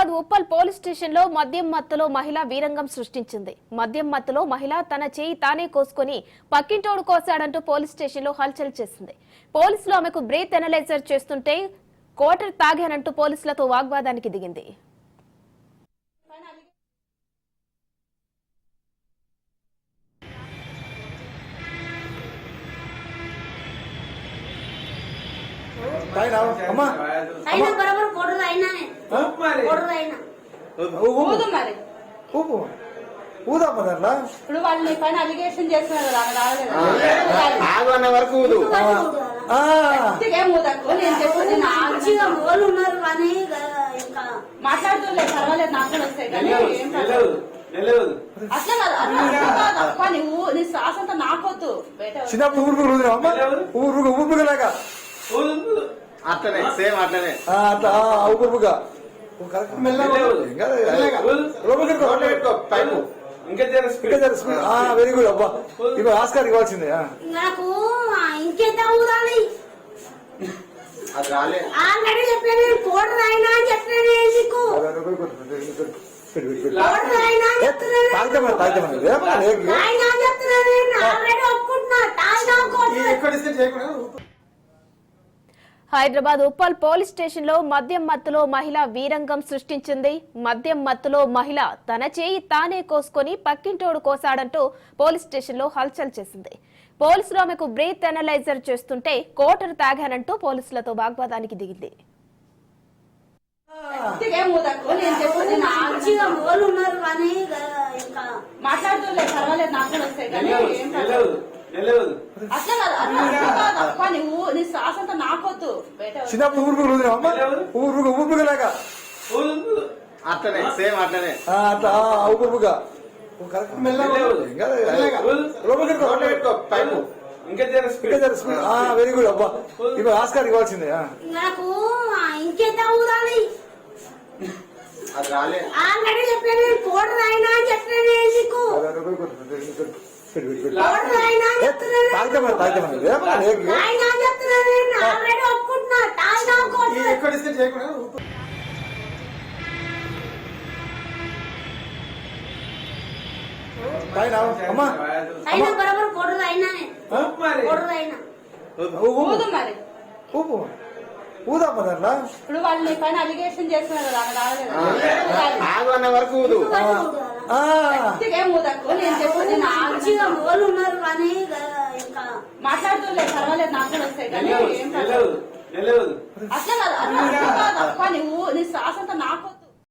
Hyderabad Uppal police station లో మద్యం మత్తులో మహిళ వీరంగం సృష్టించింది. మద్యం మత్తులో మహిళ తన చేయి తానే కోసుకొని పక్కింటోడు కోసాడంటూ పోలీస్ స్టేషన్ లో హల్చల్ చేసింది. పోలీసులు ఆమెకు బ్రీత్ ఎనలైజర్ చేస్తుంటే కోటర్ తాగానంటూ పోలీసులతో వాగ్వాదానికి దిగింది. ఇప్పుడు వాళ్ళని పైన అలిగేషన్ చేస్తున్నారు వరకు మాట్లాడుతుండే పర్వాలేదు నాకు కూడా వస్తాయి కానీ అట్లా తప్ప నువ్వు నీ శ్వాస అంతా నాకొద్దు చిన్నప్పుడు అట్లనే సేమ్ అట్లనే అట్లా ఊపుగా వెరీ గుడ్ అబ్బా ఇప్పుడు ఆస్కార్ ఇవ్వాల్సిందే నాకు ఇంకెంత ఊదాలి అది రాలే ఆల్రెడీ చెప్పాను కోటర్ అయినా అని చెప్పాను హైదరాబాద్ ఉప్పల్ పోలీస్ స్టేషన్ లో మద్యం మత్తులో మహిళ వీరంగం సృష్టించింది. మద్యం మత్తులో మహిళ తన చేయి తానే కోసుకొని పక్కింటోడు కోసాడంటూ పోలీస్ స్టేషన్ లో హల్చల్ చేసింది. పోలీసులు ఆమెకు బ్రీత్ ఎనలైజర్ చేస్తుంటే కోటర్ తాగానంటూ పోలీసులతో వాగ్వాదానికి దిగింది. మాట్లాడుతుండే పర్వాలేదు నాకు కూడా వస్తాయి కానీ అట్లా తప్ప నువ్వు నీ శ్వాస అంతా నాకొద్దు చిన్నప్పుడు ఊపుగా అట్లనే సేమ్ అట్లనే అట్లా ఊపుగా వెరీ గుడ్ అబ్బా ఇప్పుడు ఆస్కార్ ఇవ్వాల్సిందే నాకు ఇంకెంత ఊదాలి అది రాలే ఆల్రెడీ చెప్పాను కోటర్ అయినా అని చెప్పాను ఇప్పుడు వాళ్ళని పైన అలిగేషన్ చేస్తున్నారు వరకు మాట్లాడుతుండే పర్వాలేదు నాకు కూడా వస్తాయి కానీ అట్లా తప్ప నువ్వు నీ శ్వాస అంతా నాకు